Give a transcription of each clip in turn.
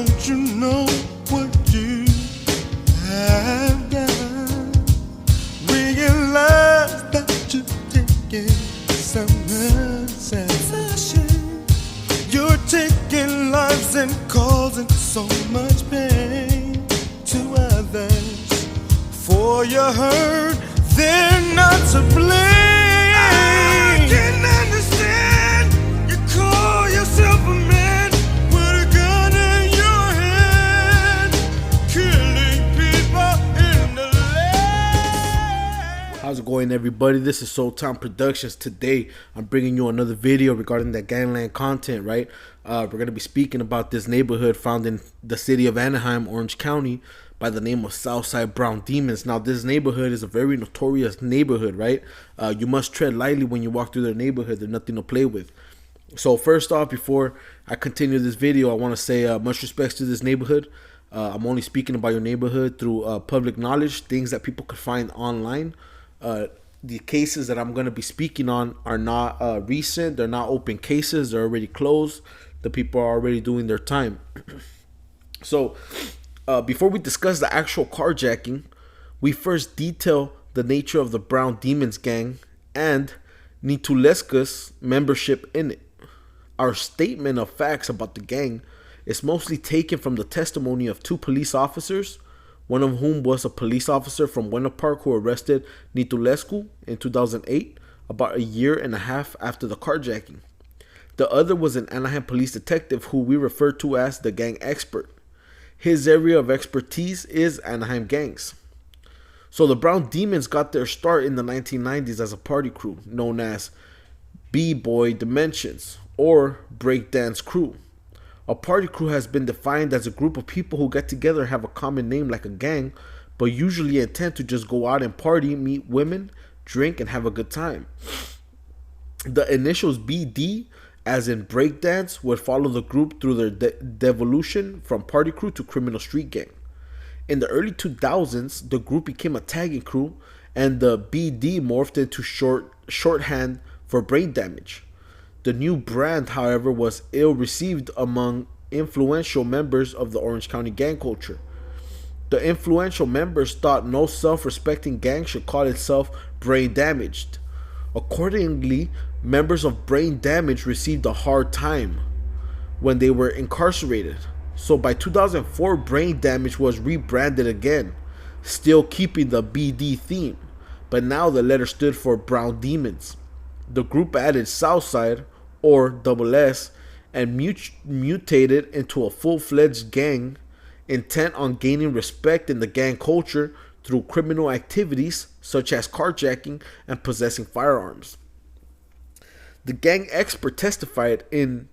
Don't you know what you have done? Realize that you're taking someone's possession. You're taking lives and causing so much pain to others. For your hurt, they're not to blame. I can understand you call yourself a man with a gun in your hand, killing people in the land. How's it going, everybody? This is Soul Town Productions. Today I'm bringing you another video regarding that gangland content, right? We're going to be speaking about this neighborhood found in the city of Anaheim, Orange County, by the name of Southside Brown Demons. Now, this neighborhood is a very notorious neighborhood, right? You must tread lightly when you walk through their neighborhood. There's nothing to play with. So first off, before I continue this video, I want to say much respects to this neighborhood. I'm only speaking about your neighborhood through public knowledge, things that people could find online. The cases that I'm going to be speaking on are not recent. They're not open cases. They're already closed. The people are already doing their time. So before we discuss the actual carjacking, we first detail the nature of the Brown Demons gang and Nitulesca's membership in it. Our statement of facts about the gang is mostly taken from the testimony of two police officers, one of whom was a police officer from Winter Park who arrested Nitulescu in 2008, about a year and a half after the carjacking. The other was an Anaheim police detective who we refer to as the gang expert. His area of expertise is Anaheim gangs. So the Brown Demons got their start in the 1990s as a party crew known as B-Boy Dimensions or Breakdance Crew. A party crew has been defined as a group of people who get together and have a common name like a gang, but usually intend to just go out and party, meet women, drink, and have a good time. The initials BD, as in breakdance, would follow the group through their devolution from party crew to criminal street gang. In the early 2000s, the group became a tagging crew, and the BD morphed into shorthand for brain damage. The new brand, however, was ill received among influential members of the Orange County gang culture. The influential members thought no self-respecting gang should call itself brain damaged. Accordingly, members of Brain Damage received a hard time when they were incarcerated. So by 2004, Brain Damage was rebranded again, still keeping the BD theme, but now the letter stood for Brown Demons. The group added Southside, or Double S, and mutated into a full-fledged gang intent on gaining respect in the gang culture through criminal activities such as carjacking and possessing firearms. The gang expert testified in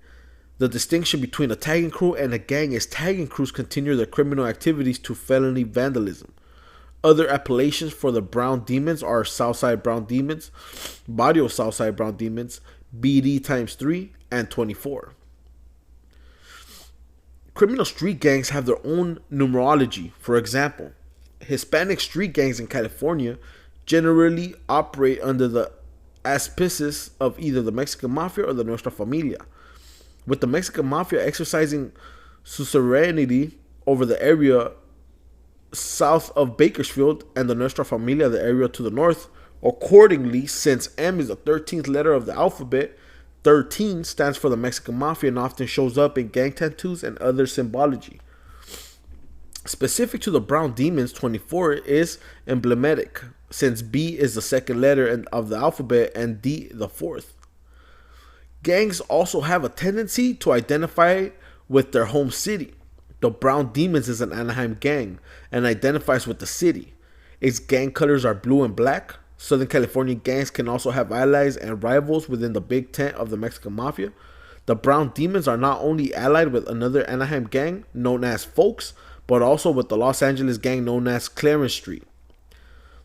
the distinction between a tagging crew and a gang is tagging crews continue their criminal activities to felony vandalism. Other appellations for the Brown Demons are Southside Brown Demons, Barrio Southside Brown Demons, BD times 3, and 24. Criminal street gangs have their own numerology. For example, Hispanic street gangs in California generally operate under the auspices of either the Mexican Mafia or the Nuestra Familia, with the Mexican Mafia exercising suzerainty over the area south of Bakersfield and the Nuestra Familia the area to the north. Accordingly, since M is the 13th letter of the alphabet, 13 stands for the Mexican Mafia and often shows up in gang tattoos and other symbology. Specific to the Brown Demons, 24 is emblematic, since B is the second letter of the alphabet and D the fourth. Gangs also have a tendency to identify with their home city. The Brown Demons is an Anaheim gang and identifies with the city. Its gang colors are blue and black. Southern California gangs can also have allies and rivals within the big tent of the Mexican Mafia. The Brown Demons are not only allied with another Anaheim gang known as Folks, but also with the Los Angeles gang known as Clarence Street.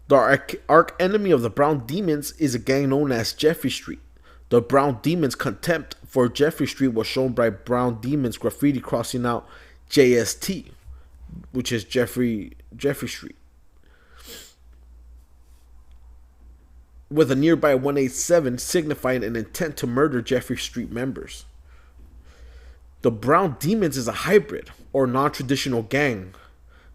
The arch enemy of the Brown Demons is a gang known as Jeffrey Street. The Brown Demons' contempt for Jeffrey Street was shown by Brown Demons graffiti crossing out JST, which is Jeffrey Street, with a nearby 187 signifying an intent to murder Jeffrey Street members. The Brown Demons is a hybrid or non-traditional gang.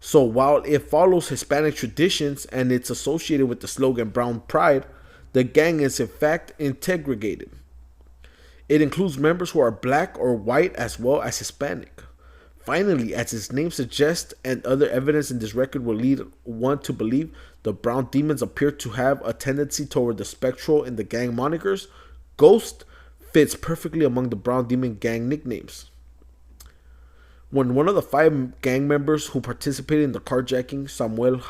So while it follows Hispanic traditions and it's associated with the slogan Brown Pride, the gang is in fact integrated. It includes members who are black or white as well as Hispanic. Finally, as its name suggests and other evidence in this record will lead one to believe, the Brown Demons appear to have a tendency toward the spectral in the gang monikers. Ghost fits perfectly among the Brown Demon gang nicknames. When one of the 5 gang members who participated in the carjacking, Samuel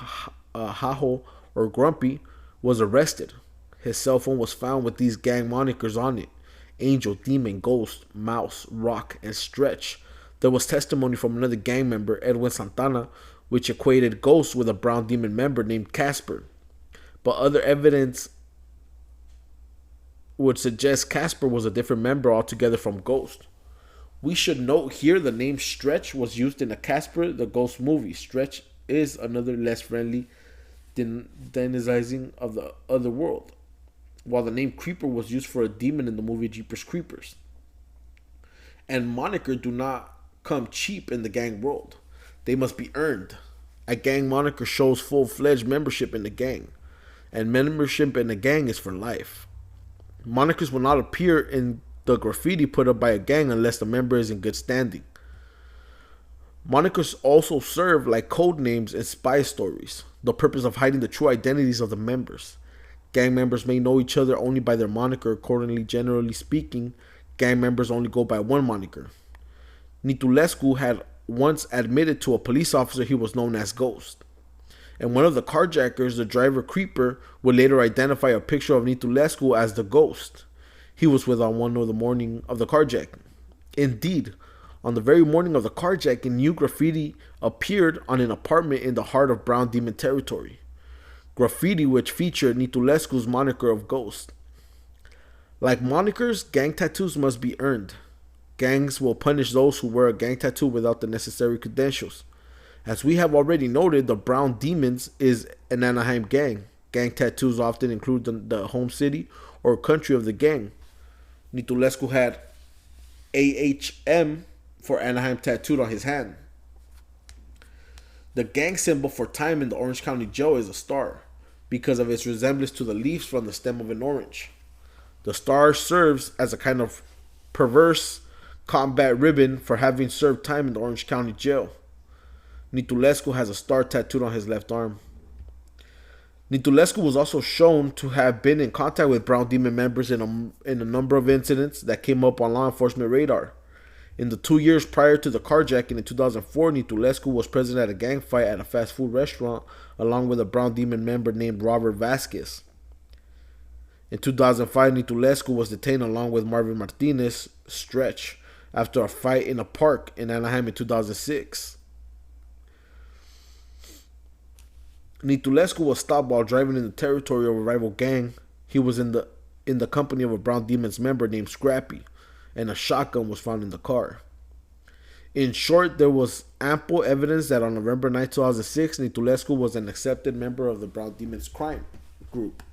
Hajo or Grumpy, was arrested, his cell phone was found with these gang monikers on it: Angel, Demon, Ghost, Mouse, Rock, and Stretch. There was testimony from another gang member, Edwin Santana, which equated Ghost with a Brown Demon member named Casper. But other evidence would suggest Casper was a different member altogether from Ghost. We should note here the name Stretch was used in the Casper the Ghost movie. Stretch is another less friendly denizing of the other world, while the name Creeper was used for a demon in the movie Jeepers Creepers. And moniker do not come cheap in the gang world. They must be earned. A gang moniker shows full-fledged membership in the gang, and membership in the gang is for life. Monikers will not appear in the graffiti put up by a gang unless the member is in good standing. Monikers also serve like code names in spy stories, the purpose of hiding the true identities of the members. Gang members may know each other only by their moniker. Accordingly, generally speaking, gang members only go by one moniker. Nitulescu had once admitted to a police officer he was known as Ghost. And one of the carjackers, the driver Creeper, would later identify a picture of Nitulescu as the Ghost he was with on one of the morning of the carjacking. Indeed, on the very morning of the carjacking, new graffiti appeared on an apartment in the heart of Brown Demon territory. Graffiti which featured Nitulescu's moniker of Ghost. Like monikers, gang tattoos must be earned. Gangs will punish those who wear a gang tattoo without the necessary credentials. As we have already noted, the Brown Demons is an Anaheim gang. Gang tattoos often include the home city or country of the gang. Nitulescu had AHM for Anaheim tattooed on his hand. The gang symbol for time in the Orange County Jail is a star, because of its resemblance to the leaves from the stem of an orange. The star serves as a kind of perverse combat ribbon for having served time in the Orange County Jail. Nitulescu has a star tattooed on his left arm. Nitulescu was also shown to have been in contact with Brown Demon members in a number of incidents that came up on law enforcement radar. In the 2 years prior to the carjacking in 2004, Nitulescu was present at a gang fight at a fast food restaurant along with a Brown Demon member named Robert Vasquez. In 2005, Nitulescu was detained along with Marvin Martinez, Stretch, after a fight in a park in Anaheim in 2006. Nitulescu was stopped while driving in the territory of a rival gang. He was in the company of a Brown Demons member named Scrappy, and a shotgun was found in the car. In short, there was ample evidence that on November 9, 2006, Nitulescu was an accepted member of the Brown Demons crime group.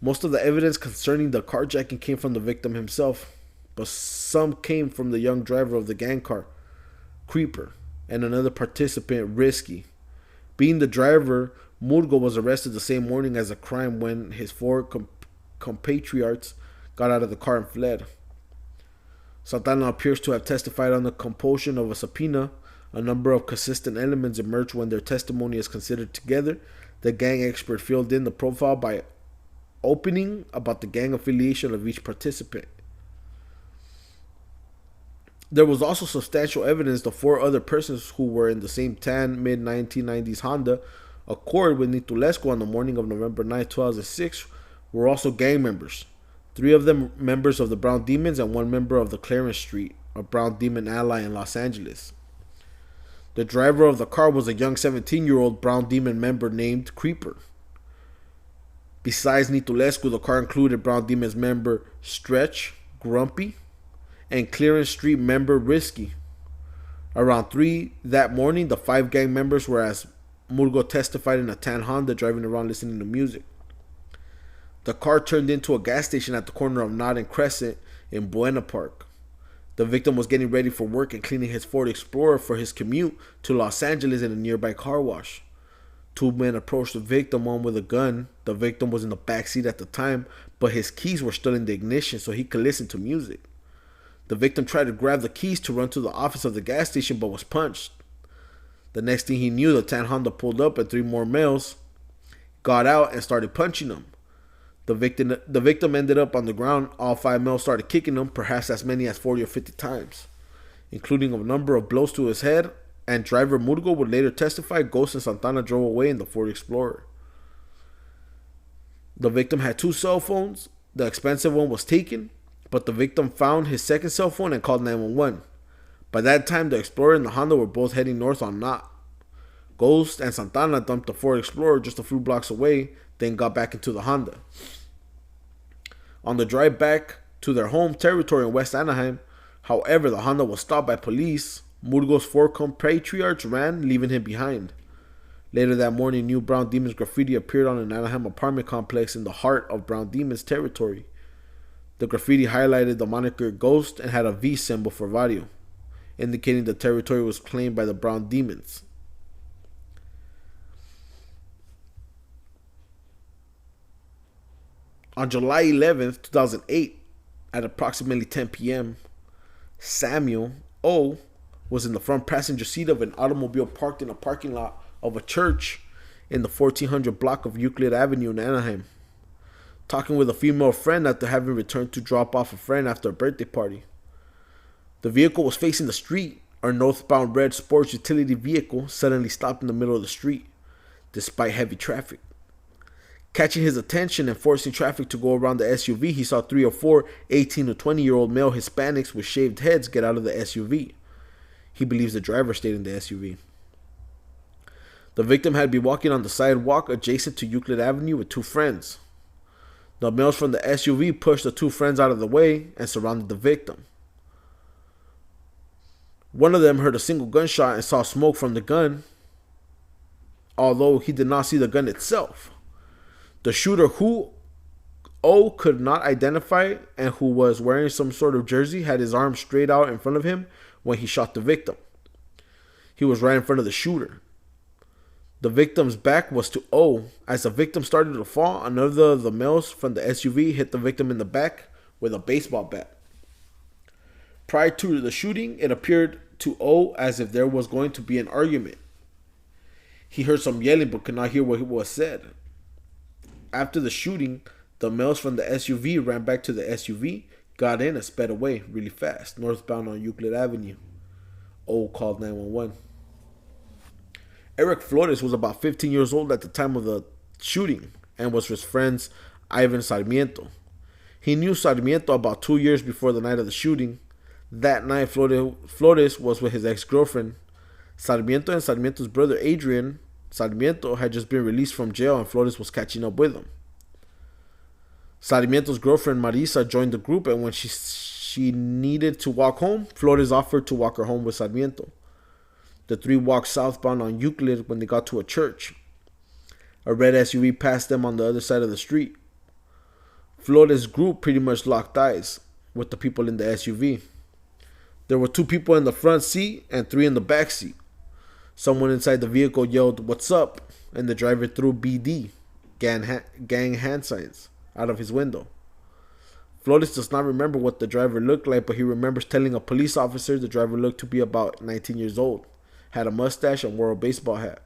Most of the evidence concerning the carjacking came from the victim himself, but some came from the young driver of the gang car, Creeper, and another participant, Risky. Being the driver, Murgo was arrested the same morning as the crime when his 4 compatriots got out of the car and fled. Santana appears to have testified on the compulsion of a subpoena. A number of consistent elements emerged when their testimony is considered together. The gang expert filled in the profile by opening about the gang affiliation of each participant. There was also substantial evidence the 4 other persons who were in the same tan mid-1990s Honda Accord with Nitulescu on the morning of November 9, 2006 were also gang members. 3 of them members of the Brown Demons and 1 member of the Clarence Street, a Brown Demon ally in Los Angeles. The driver of the car was a young 17-year-old Brown Demon member named Creeper. Besides Nitulescu, the car included Brown Demons member Stretch, Grumpy, and Clarence Street member Risky. Around 3 that morning, the 5 gang members were, as Murgo testified, in a tan Honda driving around listening to music. The car turned into a gas station at the corner of Knott and Crescent in Buena Park. The victim was getting ready for work and cleaning his Ford Explorer for his commute to Los Angeles in a nearby car wash. Two men approached the victim, one with a gun. The victim was in the back seat at the time, but his keys were still in the ignition so he could listen to music. The victim tried to grab the keys to run to the office of the gas station but was punched. The next thing he knew, the tan Honda pulled up and three more males got out and started punching him. The victim ended up on the ground. All five males started kicking him, perhaps as many as 40 or 50 times, including a number of blows to his head, and driver Murgo would later testify Ghost and Santana drove away in the Ford Explorer. The victim had two cell phones. The expensive one was taken, but the victim found his second cell phone and called 911. By that time, the Explorer and the Honda were both heading north on Knott. Ghost and Santana dumped the Ford Explorer just a few blocks away, then got back into the Honda. On the drive back to their home territory in West Anaheim, however, the Honda was stopped by police. Murgo's four compatriots ran, leaving him behind. Later that morning, new Brown Demons graffiti appeared on an Anaheim apartment complex in the heart of Brown Demons territory. The graffiti highlighted the moniker Ghost and had a V symbol for Vario, indicating the territory was claimed by the Brown Demons. On July 11th, 2008, at approximately 10 p.m., Samuel O. was in the front passenger seat of an automobile parked in a parking lot of a church in the 1400 block of Euclid Avenue in Anaheim, talking with a female friend after having returned to drop off a friend after a birthday party. The vehicle was facing the street. Our northbound red sports utility vehicle suddenly stopped in the middle of the street, despite heavy traffic. Catching his attention and forcing traffic to go around the SUV, he saw 3 or 4 18 to 20-year-old male Hispanics with shaved heads get out of the SUV. He believes the driver stayed in the SUV. The victim had been walking on the sidewalk adjacent to Euclid Avenue with two friends. The males from the SUV pushed the two friends out of the way and surrounded the victim. One of them heard a single gunshot and saw smoke from the gun, although he did not see the gun itself. The shooter, who O could not identify and who was wearing some sort of jersey, had his arm straight out in front of him when he shot the victim. He was right in front of the shooter. The victim's back was to O. As the victim started to fall, another of the males from the SUV hit the victim in the back with a baseball bat. Prior to the shooting, it appeared to O as if there was going to be an argument. He heard some yelling but could not hear what was said. After the shooting, the males from the SUV ran back to the SUV, got in, and sped away really fast, northbound on Euclid Avenue. O called 911. Eric Flores was about 15 years old at the time of the shooting and was his friend's Ivan Sarmiento. He knew Sarmiento about 2 years before the night of the shooting. That night, Flores was with his ex-girlfriend. Sarmiento and Sarmiento's brother Adrian Sarmiento had just been released from jail and Flores was catching up with him. Sarmiento's girlfriend Marisa joined the group, and when she needed to walk home, Flores offered to walk her home with Sarmiento. The three walked southbound on Euclid when they got to a church. A red SUV passed them on the other side of the street. Flores' group pretty much locked eyes with the people in the SUV. There were 2 people in the front seat and 3 in the back seat. Someone inside the vehicle yelled, "What's up?" and the driver threw BD, gang hand signs, out of his window. Flores does not remember what the driver looked like, but he remembers telling a police officer the driver looked to be about 19 years old, had a mustache, and wore a baseball hat.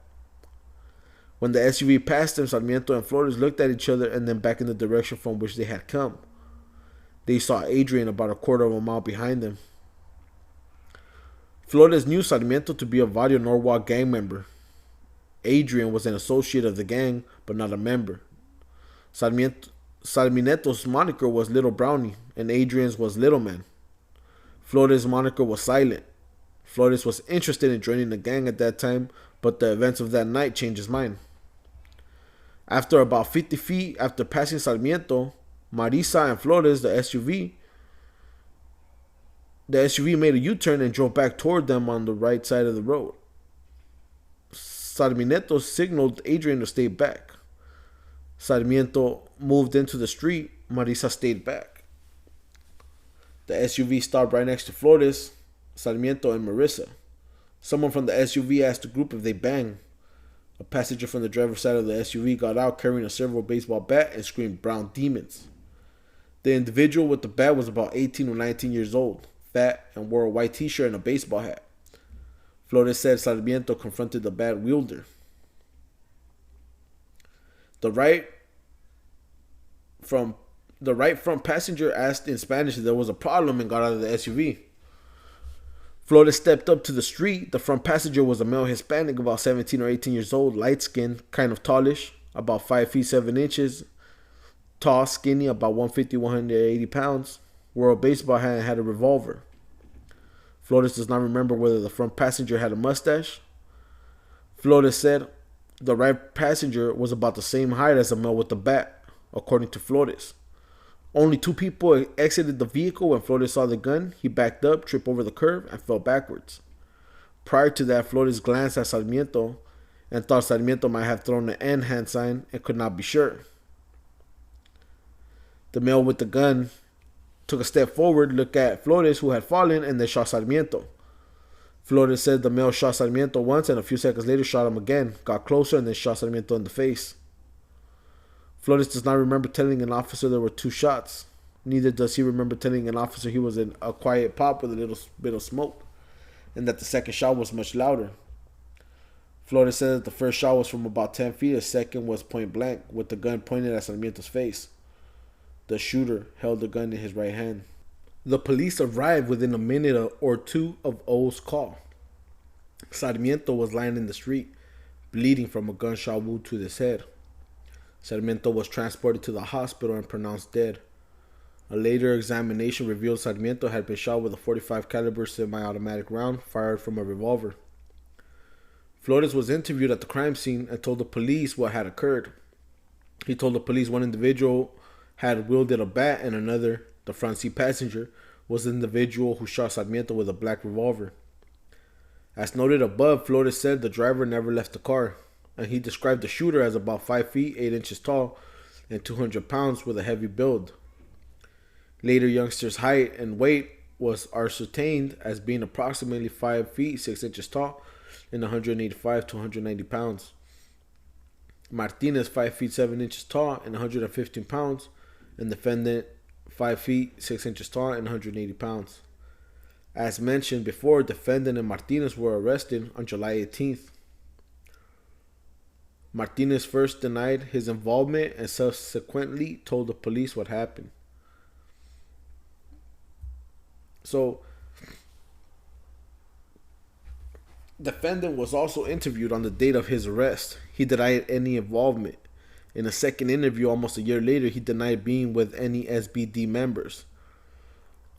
When the SUV passed them, Sarmiento and Flores looked at each other and then back in the direction from which they had come. They saw Adrian about a quarter of a mile behind them. Flores knew Sarmiento to be a Vario Norwalk gang member. Adrian was an associate of the gang, but not a member. Sarmiento's moniker was Little Brownie, and Adrian's was Little Man. Flores' moniker was Silent. Flores was interested in joining the gang at that time, but the events of that night changed his mind. After about 50 feet after passing Sarmiento, Marisa and Flores, the SUV made a U-turn and drove back toward them on the right side of the road. Sarmiento signaled Adrian to stay back. Sarmiento moved into the street. Marisa stayed back. The SUV stopped right next to Flores, Sarmiento, and Marissa. Someone from the SUV asked the group if they banged. A passenger from the driver's side of the SUV got out carrying a silver baseball bat and screamed "Brown Demons." The individual with the bat was about 18 or 19 years old, fat, and wore a white t-shirt and a baseball hat. Flores said Sarmiento confronted the bat wielder. The right front passenger asked in Spanish if there was a problem and got out of the SUV. Flores stepped up to the street. The front passenger was a male Hispanic, about 17 or 18 years old, light-skinned, kind of tallish, about 5 feet 7 inches, tall, skinny, about 150, 180 pounds, wore a baseball hat and had a revolver. Flores does not remember whether the front passenger had a mustache. Flores said the right passenger was about the same height as the male with the bat, according to Flores. Only 2 people exited the vehicle when Flores saw the gun. He backed up, tripped over the curb, and fell backwards. Prior to that, Flores glanced at Sarmiento and thought Sarmiento might have thrown an N hand sign and could not be sure. The male with the gun took a step forward, looked at Flores, who had fallen, and then shot Sarmiento. Flores said the male shot Sarmiento once and a few seconds later shot him again, got closer, and then shot Sarmiento in the face. Flores does not remember telling an officer there were 2 shots. Neither does he remember telling an officer he was in a quiet pop with a little bit of smoke, and that the second shot was much louder. Flores said that the first shot was from about 10 feet, the second was point blank, with the gun pointed at Sarmiento's face. The shooter held the gun in his right hand. The police arrived within a minute or 2 of O's call. Sarmiento was lying in the street, bleeding from a gunshot wound to his head. Sarmiento was transported to the hospital and pronounced dead. A later examination revealed Sarmiento had been shot with a .45 caliber semi-automatic round fired from a revolver. Flores was interviewed at the crime scene and told the police what had occurred. He told the police one individual had wielded a bat and another, the front seat passenger, was the individual who shot Sarmiento with a black revolver. As noted above, Flores said the driver never left the car, and he described the shooter as about 5 feet 8 inches tall and 200 pounds with a heavy build. Later, youngster's height and weight was ascertained as being approximately 5 feet 6 inches tall and 185 to 190 pounds. Martinez, 5 feet 7 inches tall and 115 pounds, and defendant 5 feet 6 inches tall and 180 pounds. As mentioned before, defendant and Martinez were arrested on July 18th. Martinez first denied his involvement and subsequently told the police what happened. So, defendant was also interviewed on the date of his arrest. He denied any involvement. In a second interview almost a year later, he denied being with any SBD members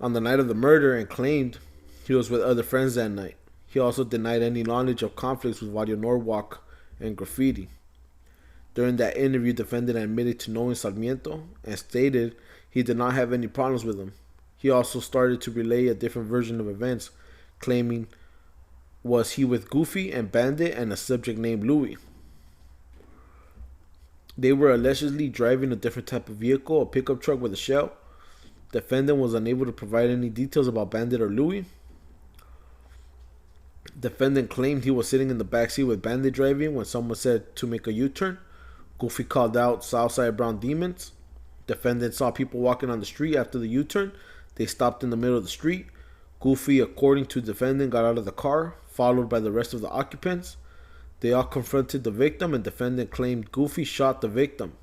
on the night of the murder and claimed he was with other friends that night. He also denied any knowledge of conflicts with Vadio Norwalk and graffiti. During that interview, defendant admitted to knowing Sarmiento and stated he did not have any problems with him. He also started to relay a different version of events, claiming was he with Goofy and Bandit and a subject named Louis. They were allegedly driving a different type of vehicle, a pickup truck with a shell. Defendant was unable to provide any details about Bandit or Louis. Defendant claimed he was sitting in the backseat with Bandit driving when someone said to make a U-turn. Goofy called out Southside Brown Demons. Defendant saw people walking on the street after the U-turn. They stopped in the middle of the street. Goofy, according to defendant, got out of the car, followed by the rest of the occupants. They all confronted the victim, and defendant claimed Goofy shot the victim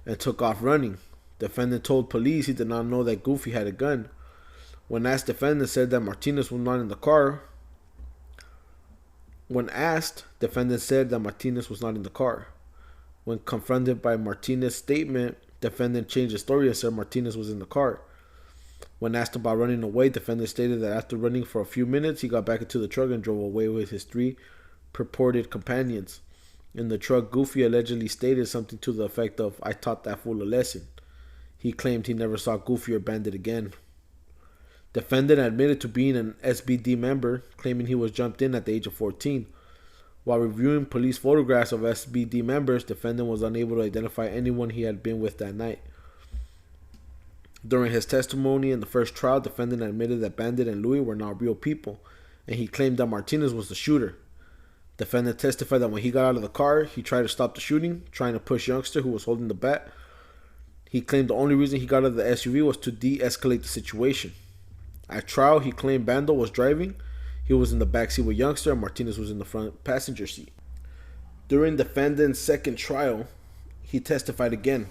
and took off running. Defendant told police he did not know that Goofy had a gun. When asked, defendant said that Martinez was not in the car. When asked, defendant said that Martinez was not in the car. When confronted by Martinez's statement, defendant changed the story and said Martinez was in the car. When asked about running away, defendant stated that after running for a few minutes, he got back into the truck and drove away with his 3 purported companions. In the truck, Goofy allegedly stated something to the effect of, "I taught that fool a lesson." He claimed he never saw Goofy or Bandit again. Defendant admitted to being an SBD member, claiming he was jumped in at the age of 14. While reviewing police photographs of SBD members, defendant was unable to identify anyone he had been with that night. During his testimony in the first trial, defendant admitted that Bandit and Louis were not real people, and he claimed that Martinez was the shooter. Defendant testified that when he got out of the car, he tried to stop the shooting, trying to push youngster who was holding the bat. He claimed the only reason he got out of the SUV was to de-escalate the situation. At trial, he claimed Bando was driving. He was in the backseat with youngster, and Martinez was in the front passenger seat. During defendant's second trial, he testified again.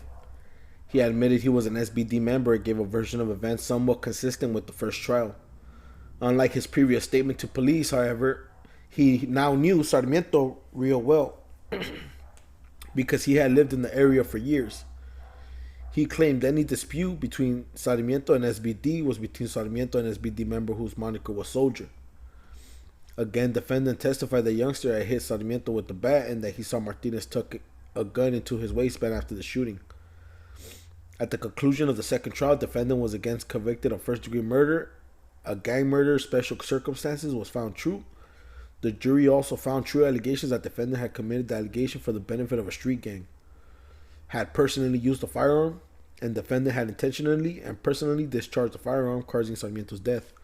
He admitted he was an SBD member and gave a version of events somewhat consistent with the first trial. Unlike his previous statement to police, however, he now knew Sarmiento real well because he had lived in the area for years. He claimed any dispute between Sarmiento and SBD was between Sarmiento and SBD member whose moniker was Soldier. Again, defendant testified that youngster had hit Sarmiento with the bat and that he saw Martinez tuck a gun into his waistband after the shooting. At the conclusion of the second trial, defendant was again convicted of first-degree murder. A gang murder, special circumstances, was found true. The jury also found true allegations that defendant had committed the allegation for the benefit of a street gang, had personally used a firearm, and defendant had intentionally and personally discharged the firearm, causing Sarmiento's death.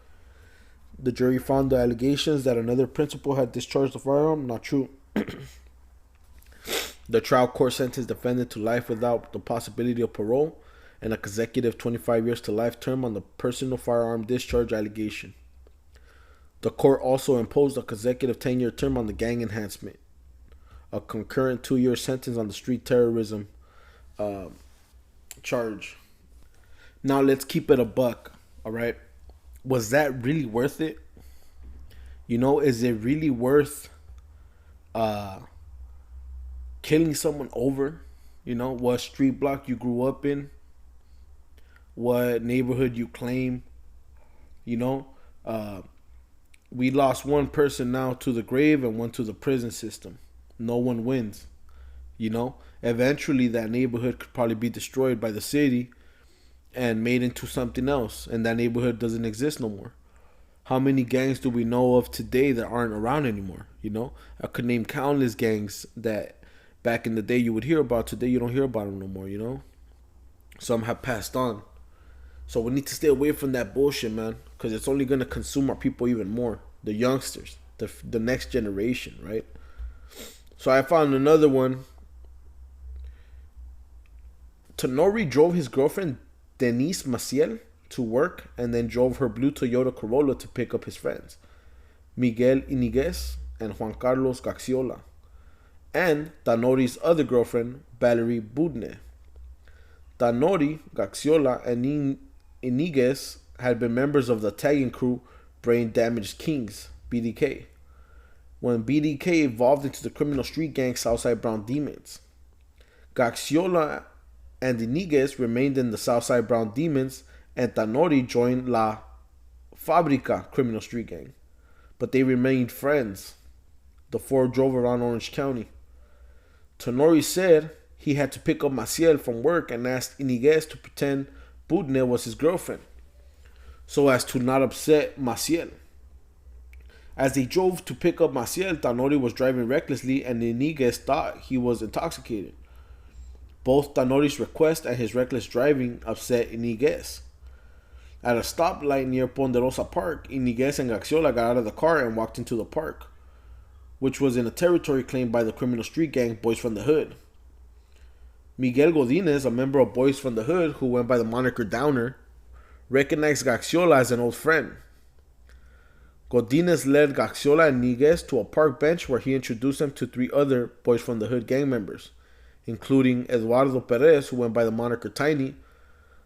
The jury found the allegations that another principal had discharged the firearm not true. The trial court sentenced defendant to life without the possibility of parole and a consecutive 25 years to life term on the personal firearm discharge allegation. The court also imposed a consecutive 10-year term on the gang enhancement, a concurrent 2-year sentence on the street terrorism charge. Now let's keep it a buck, all right? Was that really worth it? You know, is it really worth killing someone over? You know, what street block you grew up in, what neighborhood you claim. You know, we lost one person now to the grave and one to the prison system. No one wins. You know, eventually that neighborhood could probably be destroyed by the city and made into something else, and that neighborhood doesn't exist no more. How many gangs do we know of today that aren't around anymore? You know, I could name countless gangs that back in the day you would hear about. Today you don't hear about them no more, you know. Some have passed on. So we need to stay away from that bullshit, man, because it's only going to consume our people even more. The youngsters, the next generation, right? So I found another one. Tanori drove his girlfriend Denise Maciel to work and then drove her blue Toyota Corolla to pick up his friends, Miguel Iniguez and Juan Carlos Gaxiola, and Tanori's other girlfriend, Valerie Budne. Tanori, Gaxiola, and Iniguez had been members of the tagging crew Brain Damaged Kings, BDK, when BDK evolved into the criminal street gang Southside Brown Demons. Gaxiola and Iniguez remained in the Southside Brown Demons, and Tanori joined La Fabrica criminal street gang. But they remained friends. The four drove around Orange County. Tanori said he had to pick up Maciel from work and asked Iniguez to pretend Budne was his girlfriend, so as to not upset Maciel. As they drove to pick up Maciel, Tanori was driving recklessly and Iniguez thought he was intoxicated. Both Tanori's request and his reckless driving upset Iniguez. At a stoplight near Ponderosa Park, Iniguez and Gaxiola got out of the car and walked into the park, which was in a territory claimed by the criminal street gang Boys from the Hood. Miguel Godinez, a member of Boys from the Hood who went by the moniker Downer, recognized Gaxiola as an old friend. Godinez led Gaxiola and Iniguez to a park bench where he introduced them to 3 other Boys from the Hood gang members, including Eduardo Perez, who went by the moniker Tiny.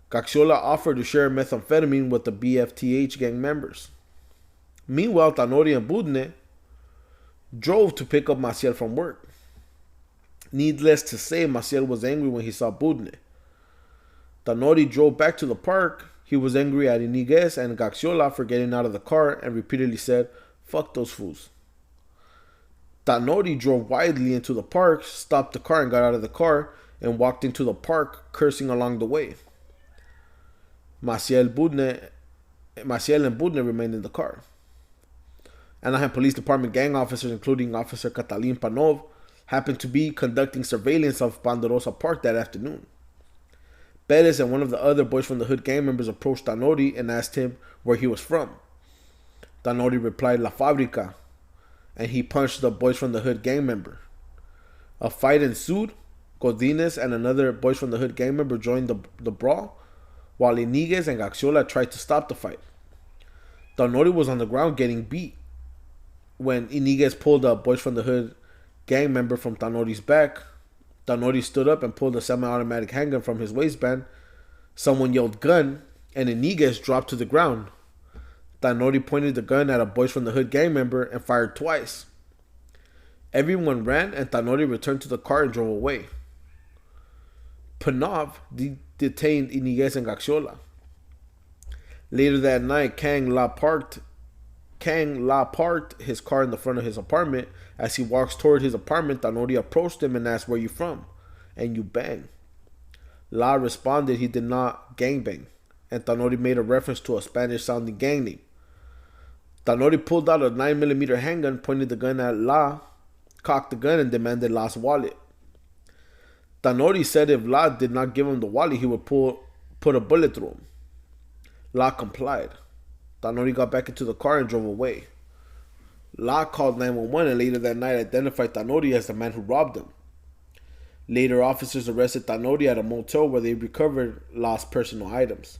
Gaxiola offered to share methamphetamine with the BFTH gang members. Meanwhile, Tanori and Budne drove to pick up Maciel from work. Needless to say, Maciel was angry when he saw Budne. Tanori drove back to the park. He was angry at Iniguez and Gaxiola for getting out of the car and repeatedly said, "Fuck those fools." Tanori drove wildly into the park, stopped the car and got out of the car, and walked into the park, cursing along the way. Maciel and Budne remained in the car. Anaheim Police Department gang officers, including Officer Catalin Panov, happened to be conducting surveillance of Ponderosa Park that afternoon. Perez and one of the other boys from the hood gang members approached Tanori and asked him where he was from. Tanori replied, La Fábrica, and he punched the boys from the hood gang member. A fight ensued. Godinez and another boys from the hood gang member joined the brawl, while Iniguez and Gaxiola tried to stop the fight. Tanori was on the ground getting beat. When Iniguez pulled the boys from the hood gang member from Tanori's back, Tanori stood up and pulled a semi-automatic handgun from his waistband. Someone yelled gun, and Iniguez dropped to the ground. Tanori pointed the gun at a boys from the hood gang member and fired twice. Everyone ran, and Tanori returned to the car and drove away. Panov detained Iniguez and Gaxiola. Later that night, Kang La parked his car in the front of his apartment. As he walks toward his apartment, Tanori approached him and asked, where you from? And you bang. La responded he did not gangbang, and Tanori made a reference to a Spanish-sounding gang name. Tanori pulled out a 9mm handgun, pointed the gun at La, cocked the gun, and demanded La's wallet. Tanori said if La did not give him the wallet, he would put a bullet through him. La complied. Tanori got back into the car and drove away. La called 911 and later that night identified Tanori as the man who robbed him. Later, officers arrested Tanori at a motel where they recovered La's personal items.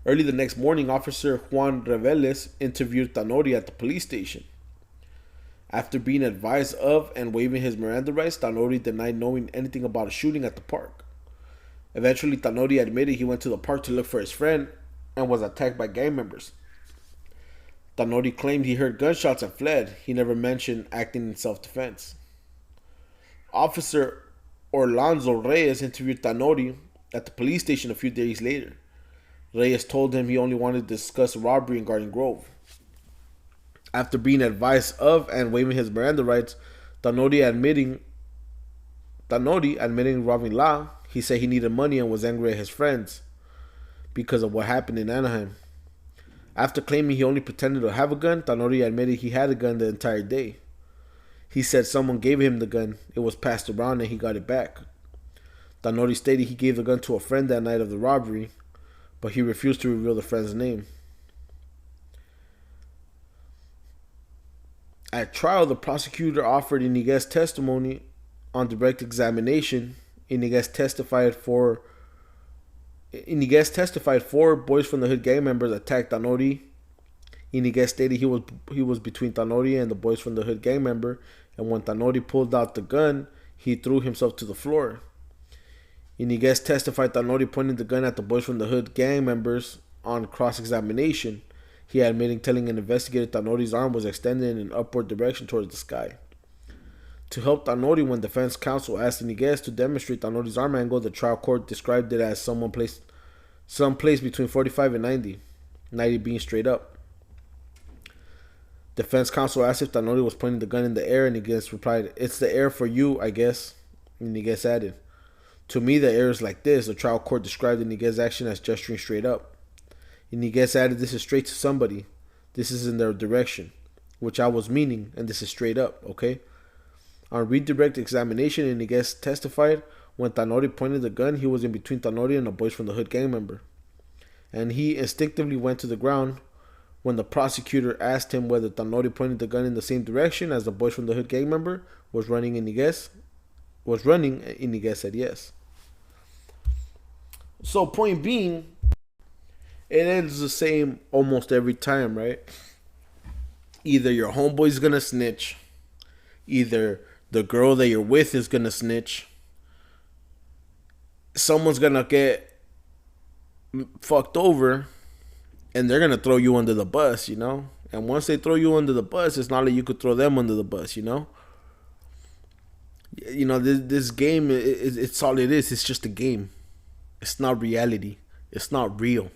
Early the next morning, Officer Juan Reveles interviewed Tanori at the police station. After being advised of and waiving his Miranda rights, Tanori denied knowing anything about a shooting at the park. Eventually, Tanori admitted he went to the park to look for his friend and was attacked by gang members. Tanori claimed he heard gunshots and fled. He never mentioned acting in self-defense. Officer Orlando Reyes interviewed Tanori at the police station a few days later. Reyes told him he only wanted to discuss a robbery in Garden Grove. After being advised of and waiving his Miranda rights, Tanori admitting robbing La, he said he needed money and was angry at his friends because of what happened in Anaheim. After claiming he only pretended to have a gun, Tanori admitted he had a gun the entire day. He said someone gave him the gun, it was passed around and he got it back. Tanori stated he gave the gun to a friend that night of the robbery, but he refused to reveal the friend's name. At trial, the prosecutor offered Iniguez testimony on direct examination. Iniguez testified four boys from the hood gang members attacked Tanori. Iniguez stated he was between Tanori and the boys from the hood gang member, and when Tanori pulled out the gun, he threw himself to the floor. Iniguez testified Tanori pointed the gun at the boys from the hood gang members on cross-examination. He admitted telling an investigator Tanori's arm was extended in an upward direction towards the sky. To help Tanori, when defense counsel asked Iniguez to demonstrate Tanori's arm angle, the trial court described it as someplace between 45 and 90, 90 being straight up. Defense counsel asked if Tanori was pointing the gun in the air, and Iniguez replied, "It's the air for you, I guess." Iniguez added, "To me, the air is like this." The trial court described Iniguez's action as gesturing straight up. Iniguez added, "This is straight to somebody. This is in their direction," which I was meaning, and this is straight up, okay? On redirect examination, Iniguez testified when Tanori pointed the gun, he was in between Tanori and the boys from the hood gang member, and he instinctively went to the ground. When the prosecutor asked him whether Tanori pointed the gun in the same direction as the boys from the hood gang member was running, Iniguez said yes. So point being, it ends the same almost every time, right? Either your homeboy's gonna snitch, either the girl that you're with is gonna snitch, someone's gonna get fucked over, and they're gonna throw you under the bus, you know? And once they throw you under the bus, it's not like you could throw them under the bus, you know? You know, this game, it's all it is. It's just a game. It's not reality. It's not real.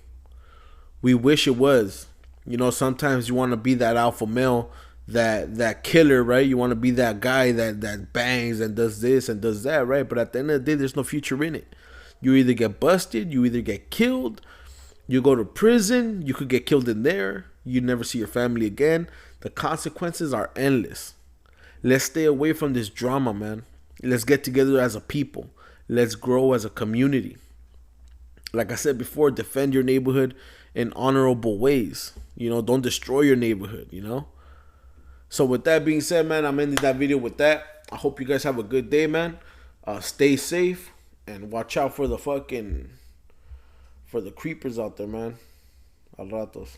We wish it was. You know, sometimes you want to be that alpha male, that killer, right? You want to be that guy that bangs and does this and does that, right? But at the end of the day, there's no future in it. You either get busted, you either get killed, you go to prison, you could get killed in there, you never see your family again. The consequences are endless. Let's stay away from this drama, man. Let's get together as a people. Let's grow as a community. Like I said before, defend your neighborhood in honorable ways. You know, don't destroy your neighborhood, you know? So with that being said, man, I'm ending that video with that. I hope you guys have a good day, man. Stay safe and watch out for the creepers out there, man. Al ratos.